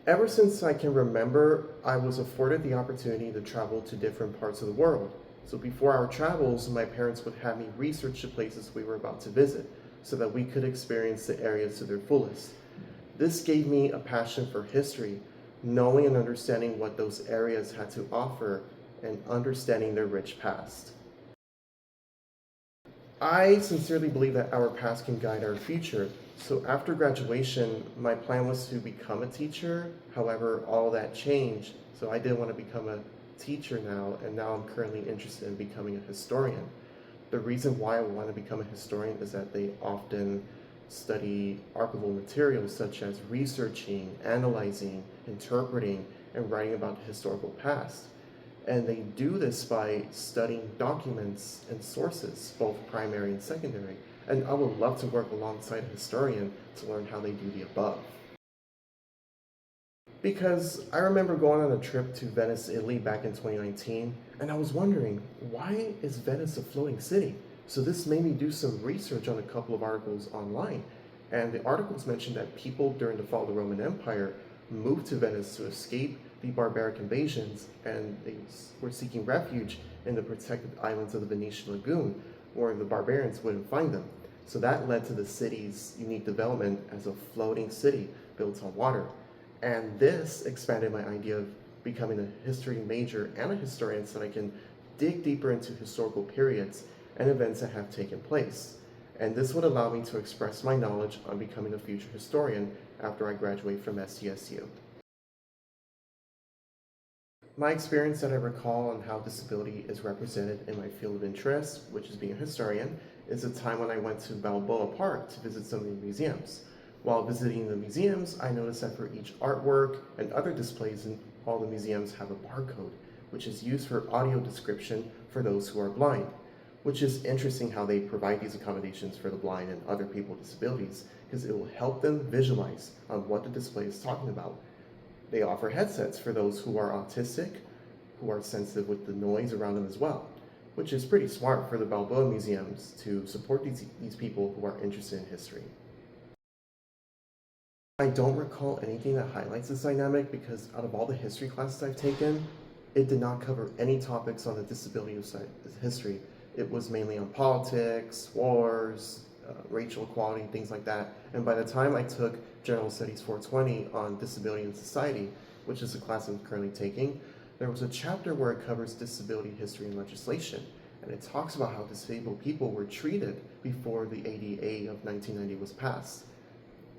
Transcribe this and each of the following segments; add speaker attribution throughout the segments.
Speaker 1: Ever since I can remember, I was afforded the opportunity to travel to different parts of the world. So before our travels, my parents would have me research the places we were about to visit so that we could experience the areas to their fullest. This gave me a passion for history, knowing and understanding what those areas had to offer and understanding their rich past. I sincerely believe that our past can guide our future. So after graduation, my plan was to become a teacher. However, all that changed. So I didn't want to become a teacher now, and now I'm currently interested in becoming a historian. The reason why I want to become a historian is that they often study archival materials such as researching, analyzing, interpreting, and writing about the historical past. And they do this by studying documents and sources, both primary and secondary. And I would love to work alongside a historian to learn how they do the above. Because I remember going on a trip to Venice, Italy back in 2019, and I was wondering, why is Venice a floating city? So this made me do some research on a couple of articles online. And the articles mentioned that people during the fall of the Roman Empire moved to Venice to escape the barbaric invasions, and they were seeking refuge in the protected islands of the Venetian Lagoon, where the barbarians wouldn't find them. So that led to the city's unique development as a floating city built on water. And this expanded my idea of becoming a history major and a historian so that I can dig deeper into historical periods and events that have taken place. And this would allow me to express my knowledge on becoming a future historian after I graduate from SDSU. My experience that I recall on how disability is represented in my field of interest, which is being a historian, is a time when I went to Balboa Park to visit some of the museums. While visiting the museums, I noticed that for each artwork and other displays in all the museums have a barcode, which is used for audio description for those who are blind, which is interesting how they provide these accommodations for the blind and other people with disabilities, because it will help them visualize on what the display is talking about. They offer headsets for those who are autistic, who are sensitive with the noise around them as well, which is pretty smart for the Balboa museums to support these people who are interested in history. I don't recall anything that highlights this dynamic because out of all the history classes I've taken, it did not cover any topics on the disability side of history. It was mainly on politics, wars, racial equality, things like that. And by the time I took General Studies 420 on disability and society, which is a class I'm currently taking, there was a chapter where it covers disability history and legislation. And it talks about how disabled people were treated before the ADA of 1990 was passed.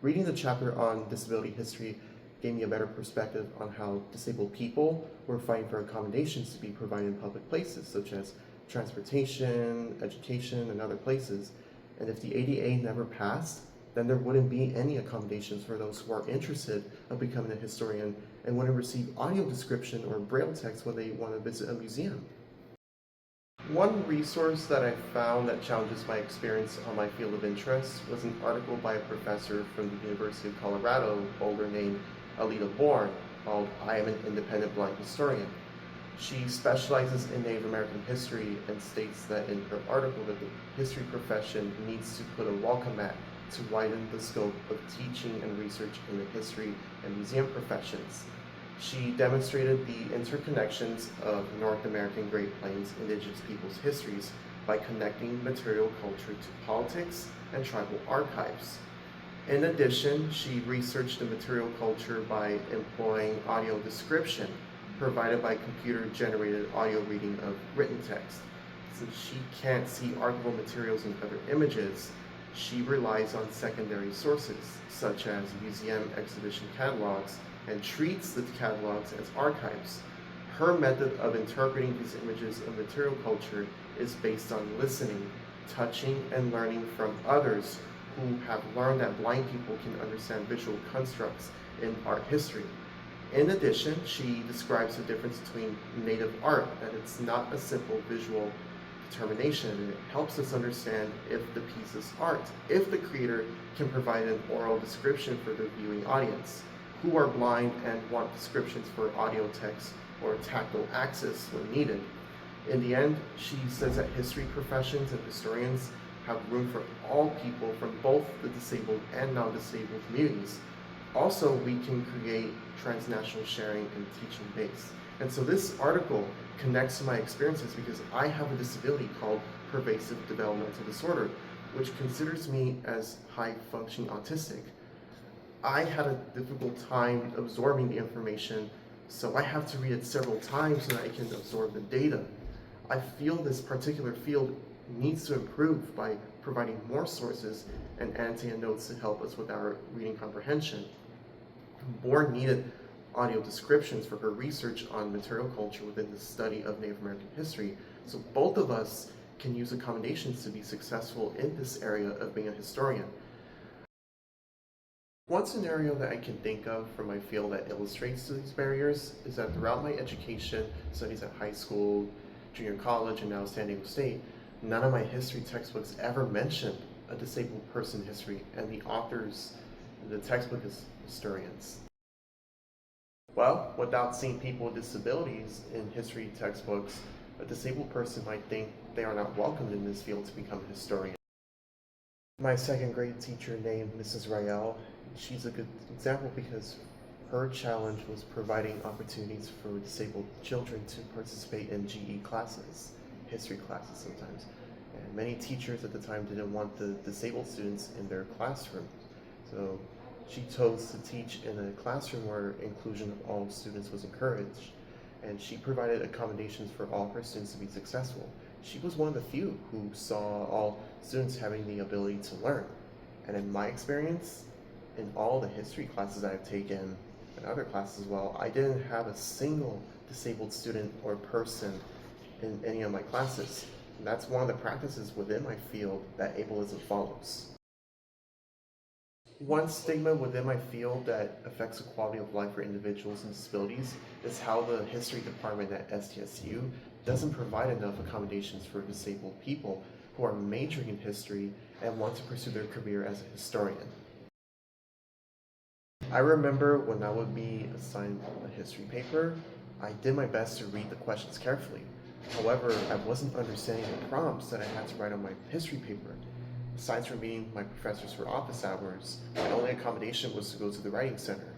Speaker 1: Reading the chapter on disability history gave me a better perspective on how disabled people were fighting for accommodations to be provided in public places, such as transportation, education, and other places. And if the ADA never passed, then there wouldn't be any accommodations for those who are interested of becoming a historian and wouldn't receive audio description or braille text when they want to visit a museum. One resource that I found that challenges my experience on my field of interest was an article by a professor from the University of Colorado, Boulder, named Alida Bourne, called "I Am an Independent Blind Historian." She specializes in Native American history and states that in her article that the history profession needs to put a welcome mat to widen the scope of teaching and research in the history and museum professions. She demonstrated the interconnections of North American Great Plains indigenous peoples' histories by connecting material culture to politics and tribal archives. In addition, she researched the material culture by employing audio description provided by computer-generated audio reading of written text. Since she can't see archival materials and other images, she relies on secondary sources, such as museum exhibition catalogs, and treats the catalogs as archives. Her method of interpreting these images of material culture is based on listening, touching, and learning from others who have learned that blind people can understand visual constructs in art history. In addition, she describes the difference between native art, that it's not a simple visual determination, and it helps us understand if the piece is art, if the creator can provide an oral description for the viewing audience, who are blind and want descriptions for audio text or tactile access when needed. In the end, she says that history professions and historians have room for all people from both the disabled and non-disabled communities. Also, we can create transnational sharing and teaching base. And so this article connects to my experiences because I have a disability called pervasive developmental disorder, which considers me as high functioning autistic. I had a difficult time absorbing the information, so I have to read it several times so that I can absorb the data. I feel this particular field needs to improve by providing more sources and annotated notes to help us with our reading comprehension. Bourne needed audio descriptions for her research on material culture within the study of Native American history, so both of us can use accommodations to be successful in this area of being a historian. One scenario that I can think of from my field that illustrates these barriers is that throughout my education, studies at high school, junior college, and now San Diego State, none of my history textbooks ever mentioned a disabled person history, and the authors in the textbook is historians. Well, without seeing people with disabilities in history textbooks, a disabled person might think they are not welcomed in this field to become a historian. My second grade teacher named Mrs. Rael, she's a good example because her challenge was providing opportunities for disabled children to participate in GE classes, history classes sometimes. And many teachers at the time didn't want the disabled students in their classroom. So she chose to teach in a classroom where inclusion of all students was encouraged. And she provided accommodations for all her students to be successful. She was one of the few who saw all students having the ability to learn. And in my experience, in all the history classes I've taken, and other classes as well, I didn't have a single disabled student or person in any of my classes. And that's one of the practices within my field that ableism follows. One stigma within my field that affects the quality of life for individuals with disabilities is how the history department at SDSU doesn't provide enough accommodations for disabled people who are majoring in history and want to pursue their career as a historian. I remember when I would be assigned a history paper, I did my best to read the questions carefully. However, I wasn't understanding the prompts that I had to write on my history paper. Besides from meeting my professors for office hours, my only accommodation was to go to the writing center.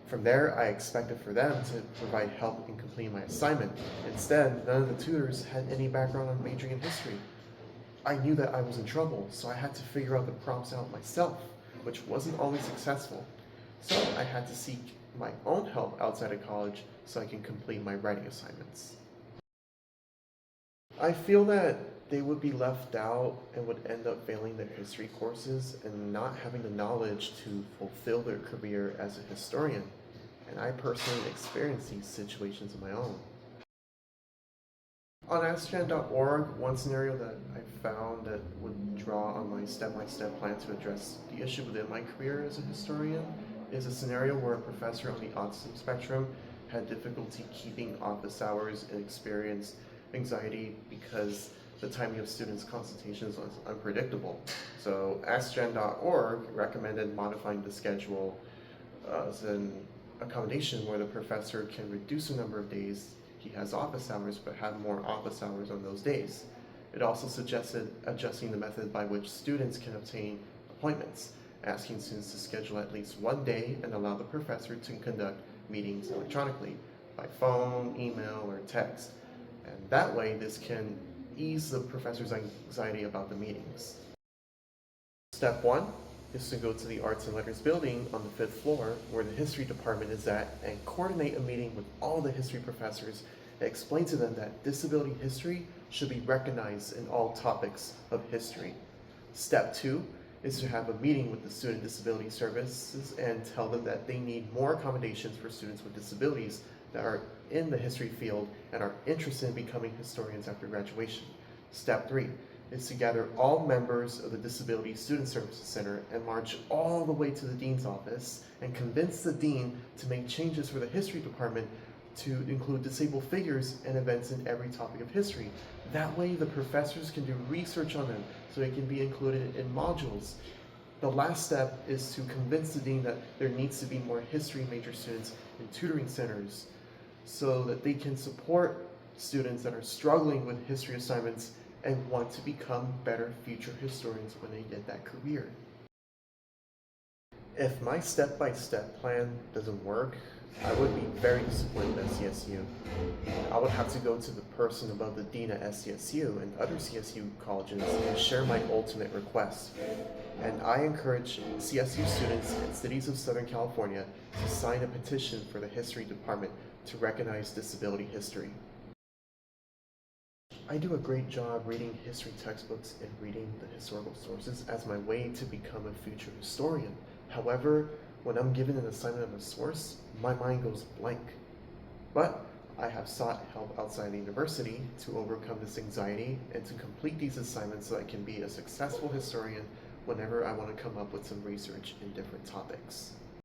Speaker 1: From there, I expected for them to provide help in completing my assignment. Instead, none of the tutors had any background on majoring in history. I knew that I was in trouble, so I had to figure out the prompts out myself, which wasn't always successful. So I had to seek my own help outside of college so I can complete my writing assignments. I feel that they would be left out and would end up failing their history courses and not having the knowledge to fulfill their career as a historian. And I personally experienced these situations of my own. On AskGen.org, one scenario that I found that would draw on my step-by-step plan to address the issue within my career as a historian is a scenario where a professor on the autism spectrum had difficulty keeping office hours and experienced anxiety because the timing of students' consultations was unpredictable. So AskGen.org recommended modifying the schedule as an accommodation where the professor can reduce the number of days he has office hours but have more office hours on those days. It also suggested adjusting the method by which students can obtain appointments, asking students to schedule at least one day and allow the professor to conduct meetings electronically by phone, email, or text. And that way, this can ease the professor's anxiety about the meetings. Step 1 is to go to the Arts and Letters building on the 5th floor where the history department is at and coordinate a meeting with all the history professors and explain to them that disability history should be recognized in all topics of history. Step 2 is to have a meeting with the Student Disability Services and tell them that they need more accommodations for students with disabilities that are in the history field and are interested in becoming historians after graduation. Step 3 is to gather all members of the Disability Student Services Center and march all the way to the dean's office and convince the dean to make changes for the history department to include disabled figures and events in every topic of history. That way the professors can do research on them so they can be included in modules. The last step is to convince the dean that there needs to be more history major students in tutoring centers so that they can support students that are struggling with history assignments and want to become better future historians when they get that career. If my step-by-step plan doesn't work, I would be very disappointed at CSU. I would have to go to the person above the dean at SCSU and other CSU colleges and share my ultimate request. And I encourage CSU students in cities of Southern California to sign a petition for the history department to recognize disability history. I do a great job reading history textbooks and reading the historical sources as my way to become a future historian. However, when I'm given an assignment of a source, my mind goes blank. But I have sought help outside the university to overcome this anxiety and to complete these assignments so I can be a successful historian whenever I want to come up with some research in different topics.